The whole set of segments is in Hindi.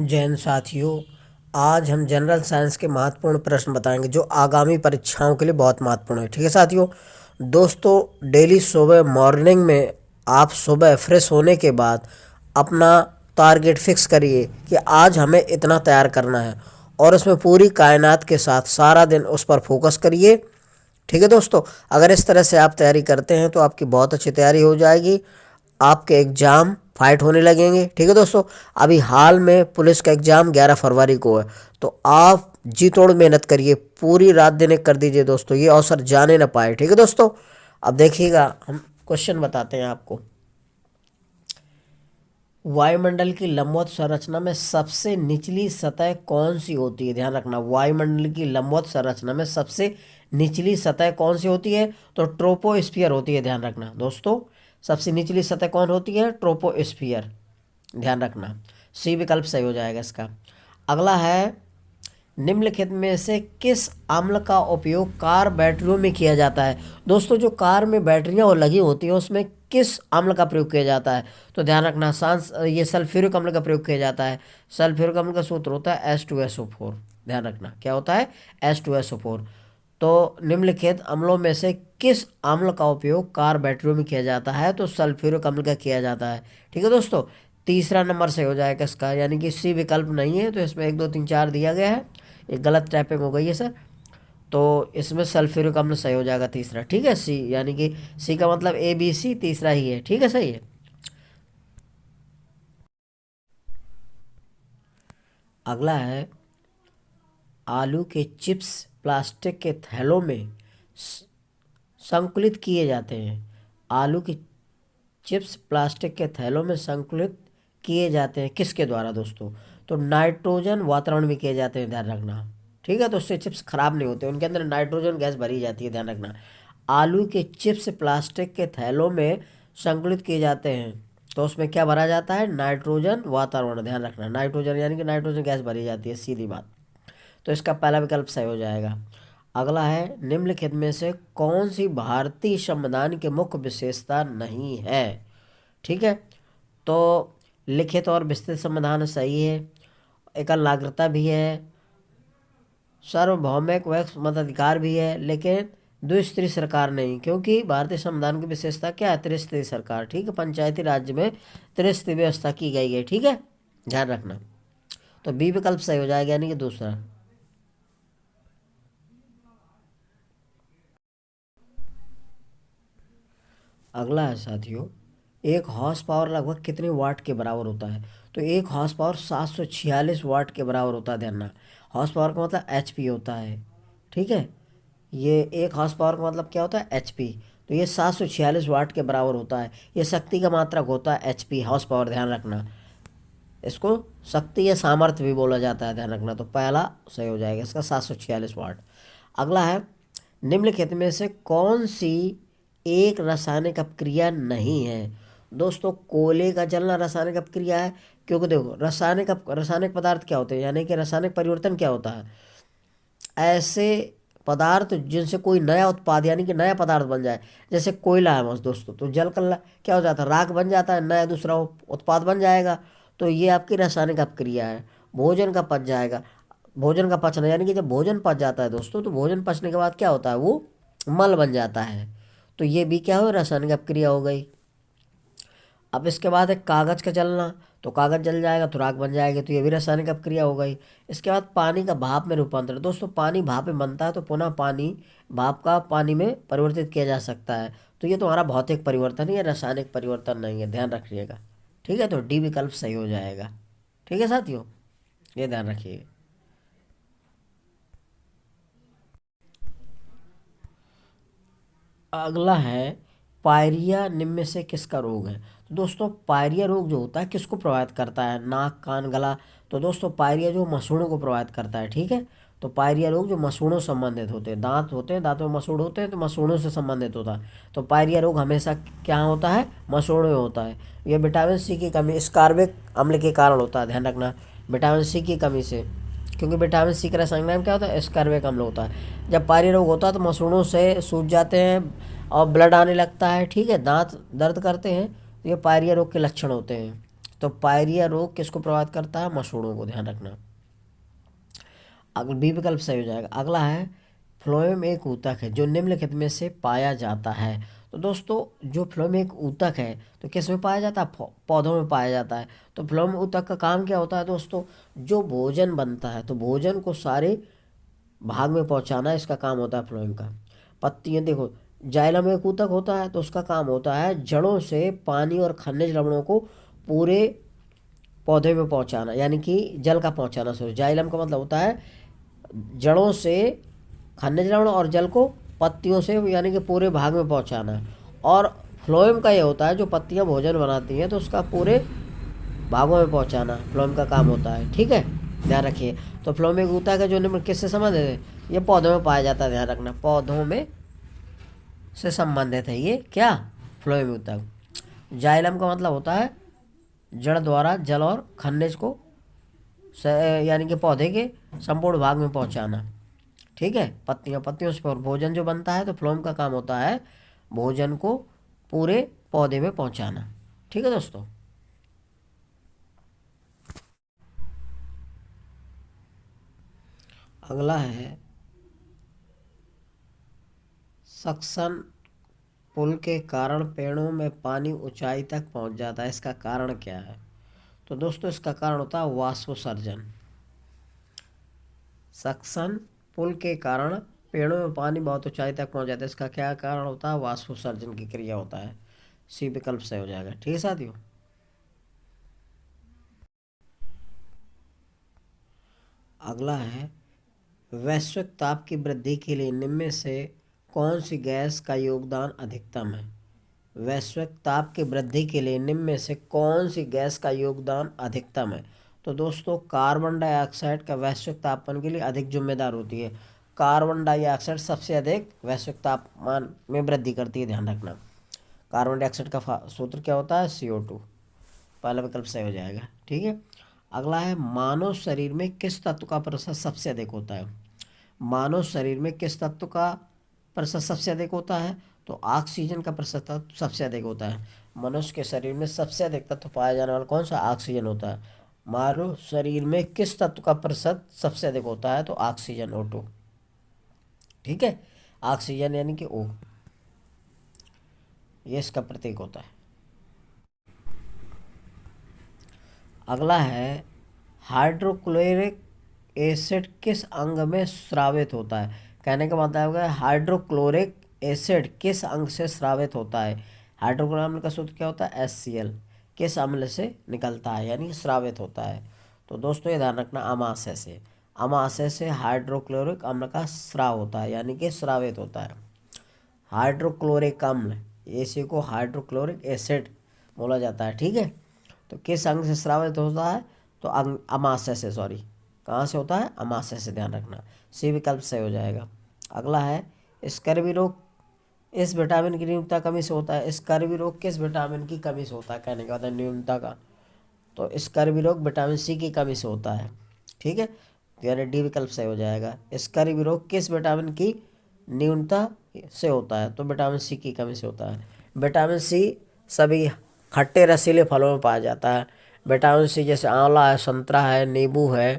जैन साथियों, आज हम जनरल साइंस के महत्वपूर्ण प्रश्न बताएंगे जो आगामी परीक्षाओं के लिए बहुत महत्वपूर्ण है। ठीक है साथियों। दोस्तों, डेली सुबह मॉर्निंग में आप सुबह फ्रेश होने के बाद अपना टारगेट फिक्स करिए कि आज हमें इतना तैयार करना है, और उसमें पूरी कायनात के साथ सारा दिन उस पर फोकस करिए। ठीक है दोस्तों, अगर इस तरह से आप तैयारी करते हैं तो आपकी बहुत अच्छी तैयारी हो जाएगी। आपके एग्ज़ाम फाइट होने लगेंगे। ठीक है दोस्तों, अभी हाल में पुलिस का एग्ज़ाम 11 फरवरी को है, तो आप जी तोड़ मेहनत करिए, पूरी रात दिन एक कर दीजिए दोस्तों, ये अवसर जाने ना पाए। ठीक है दोस्तों, अब देखिएगा, हम क्वेश्चन बताते हैं आपको। वायुमंडल की लंबवत संरचना में सबसे निचली सतह कौन सी होती है? ध्यान रखना, वायुमंडल की लंबवत संरचना में सबसे निचली सतह कौन सी होती है? तो ट्रोपोस्फियर होती है। ध्यान रखना दोस्तों, सबसे निचली सतह कौन होती है? ट्रोपोस्फियर। ध्यान रखना, सी विकल्प सही हो जाएगा इसका। अगला है, निम्नलिखित में से किस अम्ल का उपयोग कार बैटरियों में किया जाता है? दोस्तों, जो कार में बैटरियां और लगी होती हैं उसमें किस अम्ल का प्रयोग किया जाता है? तो ध्यान रखना, ये सल्फ्यूरिक अम्ल का प्रयोग किया जाता है। सल्फ्यूरिक अम्ल का सूत्र होता है H2SO4। ध्यान रखना, क्या होता है? H2SO4। तो निम्नलिखित अम्लों में से किस अम्ल का उपयोग कार बैटरियों में किया जाता है? तो सल्फ्यूरिक अम्ल का किया जाता है। ठीक है दोस्तों, तीसरा नंबर से हो जाएगा इसका, यानी कि सी विकल्प नहीं है, तो इसमें 1 2 3 4 दिया गया है, ये गलत टाइपिंग हो गई है सर। तो इसमें सल्फ्यूरिक अम्ल सही हो जाएगा तीसरा। ठीक है, सी, यानी कि सी का मतलब ABC, तीसरा ही है। ठीक है, सही है। अगला है, आलू के चिप्स प्लास्टिक के थैलों में स- संकुलित किए जाते हैं। आलू के चिप्स प्लास्टिक के थैलों में संकुलित किए जाते हैं किसके द्वारा दोस्तों? तो नाइट्रोजन वातावरण में किए जाते हैं। ध्यान रखना, ठीक है, तो उससे चिप्स खराब नहीं होते, उनके अंदर नाइट्रोजन गैस भरी जाती है। ध्यान रखना, आलू के चिप्स प्लास्टिक के थैलों में संकुलित किए जाते हैं, तो उसमें क्या भरा जाता है? नाइट्रोजन वातावरण। ध्यान रखना, नाइट्रोजन यानी कि नाइट्रोजन गैस भरी जाती है, सीधी बात। तो इसका पहला विकल्प सही हो जाएगा। अगला है, निम्नलिखित में से कौन सी भारतीय संविधान की मुख्य विशेषता नहीं है? ठीक है, तो लिखित और विस्तृत संविधान सही है, एकल नागरिकता भी है, सार्वभौमिक व मताधिकार भी है, लेकिन द्विस्तरीय सरकार नहीं, क्योंकि भारतीय संविधान की विशेषता क्या है? त्रिस्तरीय सरकार। ठीक है, पंचायती राज्य में त्रिस्तरीय व्यवस्था की गई है। ठीक है, ध्यान रखना, तो बी विकल्प सही हो जाएगा, यानी कि दूसरा। अगला है साथियों, एक हॉर्स पावर लगभग कितने वाट के बराबर होता है? तो एक हॉर्स पावर 746 वाट के बराबर होता है। ध्यान रखना, हॉर्स पावर का मतलब HP होता है। ठीक है, ये एक हॉर्स पावर का मतलब क्या होता है? HP। तो ये 746 वाट के बराबर होता है। ये शक्ति का मात्रक होता है HP, हॉर्स पावर। ध्यान रखना, इसको शक्ति या सामर्थ्य भी बोला जाता है। ध्यान रखना, तो पहला सही हो जाएगा इसका, 746 वाट। अगला है, निम्नलिखित में से कौन सी एक रासायनिक अपक्रिया नहीं है? दोस्तों, कोयले का जलना रासायनिक अपक्रिया है, क्योंकि देखो, रासायनिक पदार्थ क्या होते हैं, यानी कि रासायनिक परिवर्तन क्या होता है? ऐसे पदार्थ जिनसे कोई नया उत्पाद यानी कि नया पदार्थ बन जाए। जैसे कोयला है बस दोस्तों, तो जल कर क्या हो जाता है? राख बन जाता है, नया दूसरा उत्पाद बन जाएगा। तो ये आपकी रासायनिक अपक्रिया है। भोजन का पच जाएगा, भोजन का पचना, यानी कि जब भोजन पच जाता है दोस्तों, तो भोजन पचने के बाद क्या होता है? वो मल बन जाता है। तो ये भी क्या हो? रासायनिक अपक्रिया हो गई। अब इसके बाद है कागज का जलना, तो कागज जल जाएगा तो राख बन जाएगी, तो ये भी रासायनिक अपक्रिया हो गई। इसके बाद पानी का भाप में रूपांतरण, दोस्तों पानी भाप में बनता है, तो पुनः पानी भाप का पानी में परिवर्तित किया जा सकता है। तो ये तुम्हारा भौतिक परिवर्तन है, ये रासायनिक परिवर्तन नहीं है, ध्यान रखिएगा। ठीक है, तो डी विकल्प सही हो जाएगा। ठीक है साथियों, ये ध्यान रखिएगा। अगला है, पायरिया निम्न में से किसका रोग है? तो दोस्तों, पायरिया रोग जो होता है किसको प्रभावित करता है? नाक, कान, गला। तो दोस्तों, पायरिया जो मसूड़ों को प्रभावित करता है। ठीक है, तो पायरिया रोग जो मसूड़ों से संबंधित होते हैं, दांत होते हैं, दांतों में मसूड़ होते हैं, तो मसूड़ों से संबंधित होता है। तो पायरिया रोग हमेशा क्या होता है? मसूड़ों में होता है। यह विटामिन सी की कमी, स्कारबिक अम्ल के कारण होता है। ध्यान रखना, विटामिन सी की कमी से, क्योंकि विटामिन सी का रासायनिक नाम क्या होता है? एस्कॉर्बिक अम्ल होता है। जब पायरिया रोग होता है तो मसूड़ों से सूज जाते हैं और ब्लड आने लगता है। ठीक है, दांत दर्द करते हैं, तो ये पायरिया रोग के लक्षण होते हैं। तो पायरिया रोग किसको प्रभावित करता है? मसूड़ों को, ध्यान रखना। अगला बी विकल्प सही हो जाएगा। अगला है फ्लोएम एक ऊतक है जो निम्नलिखित में से पाया जाता है। तो दोस्तों जो फ्लोएम एक ऊतक है तो किस में पाया जाता है? पौधों में पाया जाता है। तो फ्लोएम ऊतक का काम क्या होता है दोस्तों? जो भोजन बनता है तो भोजन को सारे भाग में पहुंचाना इसका काम होता है फ्लोएम का। पत्तियां देखो, जाइलम एक ऊतक होता है तो उसका काम होता है जड़ों से पानी और खनिज लवणों को पूरे पौधे में पहुंचाना, यानी कि जल का पहुंचाना। सो जाइलम का मतलब होता है जड़ों से खनिज लवण और जल को पत्तियों से यानी कि पूरे भाग में पहुंचाना। और फ्लोएम का ये होता है जो पत्तियां भोजन बनाती हैं तो उसका पूरे भागों में पहुंचाना फ्लोएम का काम होता है। ठीक है, ध्यान रखिए। तो फ्लोएम एक ऊतक है जो निम्न किससे संबंधित है? ये पौधों में पाया जाता है, ध्यान रखना, पौधों में से संबंधित है ये क्या? फ्लोएम ऊतक। जाइलम का मतलब होता है जड़ द्वारा जल और खनिज को यानी कि पौधे के संपूर्ण भाग में पहुंचाना। ठीक है, पत्तियों से और भोजन जो बनता है तो फ्लोएम का काम होता है भोजन को पूरे पौधे में पहुंचाना। ठीक है दोस्तों। अगला है सक्शन पुल के कारण पेड़ों में पानी ऊंचाई तक पहुंच जाता है, इसका कारण क्या है? तो दोस्तों इसका कारण होता है वाष्पोत्सर्जन। सक्शन पुल के कारण पेड़ों में पानी बहुत ऊंचाई तक पहुंच जाता है, इसका क्या कारण होता है? वाष्पोत्सर्जन की क्रिया होता है। सी विकल्प सही हो जाएगा। ठीक है साथियों। अगला है वैश्विक ताप की वृद्धि के लिए निम्न में से कौन सी गैस का योगदान अधिकतम है? वैश्विक ताप की वृद्धि के लिए निम्न में से कौन सी गैस का योगदान अधिकतम है? तो दोस्तों कार्बन डाइऑक्साइड का वैश्विक तापमान के लिए अधिक जिम्मेदार होती है। कार्बन डाइऑक्साइड सबसे अधिक वैश्विक तापमान में वृद्धि करती है, ध्यान रखना। कार्बन डाइऑक्साइड का सूत्र क्या होता है? CO2। पहला विकल्प सही हो जाएगा। ठीक है। अगला है मानव शरीर में किस तत्व का प्रतिशत सबसे अधिक होता है? मानव शरीर में किस तत्व का प्रतिशत सबसे अधिक होता है? तो ऑक्सीजन का प्रतिशत सबसे अधिक होता है। मनुष्य के शरीर में सबसे अधिक तत्व पाया जाने वाला कौन सा? ऑक्सीजन होता है। मानव शरीर में किस तत्व का प्रतिशत सबसे अधिक होता है? तो ऑक्सीजन, O2। ठीक है, ऑक्सीजन यानी कि O, ये इसका प्रतीक होता है। अगला है हाइड्रोक्लोरिक एसिड किस अंग में स्रावित होता है? कहने का मतलब है हाइड्रोक्लोरिक एसिड किस अंग से स्रावित होता है? हाइड्रोक्लोरिक अम्ल का सूत्र क्या होता है? HCl। किस अम्ल से निकलता है यानी स्रावित होता है? तो दोस्तों ये ध्यान रखना, अमाशय से। अमाशय से हाइड्रोक्लोरिक अम्ल का स्राव होता है यानी कि स्रावित होता है। हाइड्रोक्लोरिक अम्ल, इसी को हाइड्रोक्लोरिक एसिड बोला जाता है। ठीक है, तो किस अंग से स्रावित होता है? तो अमाशय से, सॉरी, कहाँ से होता है? अमाशय से, ध्यान रखना। सी विकल्प सही हो जाएगा। अगला है स्कर्वी रोग इस विटामिन की न्यूनता कमी से होता है। स्कर्वी रोग किस विटामिन की कमी से होता है? कहने का मतलब न्यूनता का। तो स्कर्वी रोग विटामिन C की कमी से होता है। ठीक है, यानी डी विकल्प सही हो जाएगा। स्कर्वी रोग किस विटामिन की न्यूनता से होता है? तो विटामिन C की कमी से होता है। विटामिन C सभी खट्टे रसीले फलों में पाया जाता है। विटामिन C जैसे आंवला है, संतरा है, नींबू है।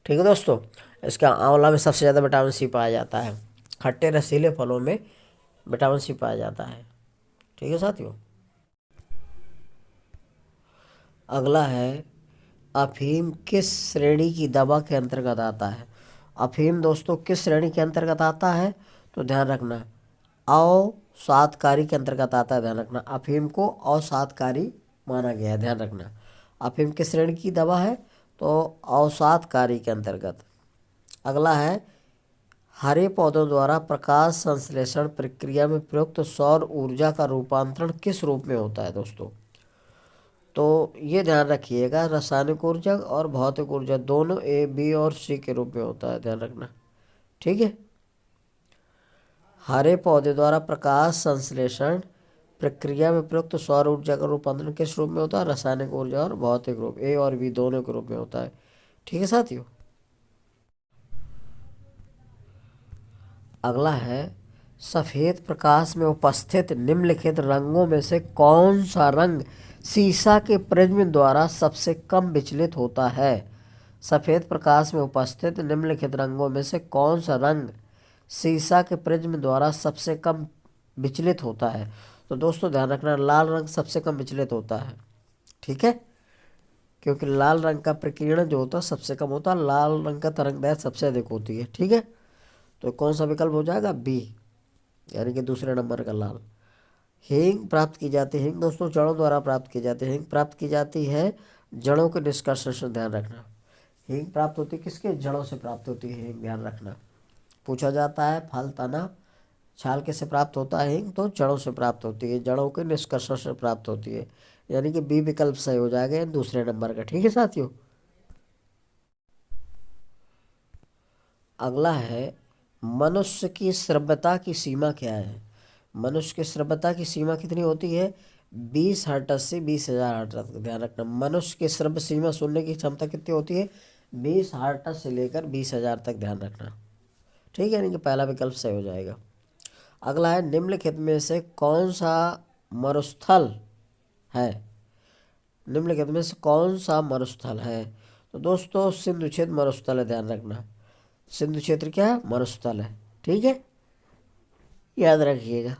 ठीक है दोस्तों, इसका आंवला में सबसे ज़्यादा विटामिन C पाया जाता है। खट्टे रसीले फलों में विटामिन C पाया जाता है। ठीक है साथियों। अगला है अफीम किस श्रेणी की दवा के अंतर्गत आता है? अफीम दोस्तों किस श्रेणी के अंतर्गत आता है? तो ध्यान रखना, अवसादकारी के अंतर्गत आता है। ध्यान रखना, अफीम को अवसादकारी माना गया है, ध्यान रखना। अफीम किस श्रेणी की दवा है? तो अवसादकारी के अंतर्गत। अगला है हरे पौधों द्वारा प्रकाश संश्लेषण प्रक्रिया में प्रयुक्त सौर ऊर्जा का रूपांतरण किस रूप में होता है दोस्तों? तो ये ध्यान रखिएगा, रासायनिक ऊर्जा और भौतिक ऊर्जा दोनों A, B और C के रूप में होता है, ध्यान रखना। ठीक है, हरे पौधे द्वारा प्रकाश संश्लेषण प्रक्रिया में प्रयुक्त सौर ऊर्जा का रूपांतरण किस रूप में होता है? रासायनिक ऊर्जा और भौतिक रूप, A और B दोनों के रूप में होता है। ठीक है साथियों। अगला है सफेद प्रकाश में उपस्थित निम्नलिखित रंगों में से कौन सा रंग शीशा के प्रिज्म द्वारा सबसे कम विचलित होता है। सफेद प्रकाश में उपस्थित निम्नलिखित रंगों में से कौन सा रंग शीशा के प्रिज्म द्वारा सबसे कम विचलित होता है? तो दोस्तों ध्यान रखना, लाल रंग सबसे कम विचलित होता है। ठीक है, क्योंकि लाल रंग का प्रकीर्णन जो होता है सबसे कम होता है, लाल रंग का तरंगदैर्घ्य सबसे अधिक होती है। ठीक है, तो कौन सा विकल्प हो जाएगा? बी, यानी कि दूसरे नंबर का लाल। हींग प्राप्त की जाती है, हींग दोस्तों जड़ों द्वारा प्राप्त की जाती है। हींग प्राप्त की जाती है जड़ों के निष्कर्षण से, ध्यान रखना। हींग प्राप्त होती है किसके? जड़ों से प्राप्त होती है हींग, ध्यान रखना। पूछा जाता है फल, तना, छाल किससे प्राप्त होता है? हींग तो जड़ों से प्राप्त होती है, जड़ों के निष्कर्षण से प्राप्त होती है, यानी कि बी विकल्प सही हो जाएगा दूसरे नंबर का। ठीक है साथियों, अगला है मनुष्य की श्रव्यता की सीमा क्या है? मनुष्य की श्रव्यता की सीमा कितनी होती है? 20 हर्ट्ज से 20,000 हर्ट्ज तक। ध्यान रखना, मनुष्य की श्रव्य सीमा सुनने की क्षमता कितनी होती है? 20 हर्ट्ज से लेकर 20,000 तक, ध्यान रखना। ठीक है, यानी कि पहला विकल्प सही हो जाएगा। अगला है निम्नलिखित में से कौन सा मरुस्थल है? निम्नलिखित में से कौन सा मरुस्थल है? तो दोस्तों सिंधु क्षेत्र मरुस्थल है, ध्यान रखना। सिंधु क्षेत्र क्या है? मरुस्थल है। ठीक है, याद रखिएगा।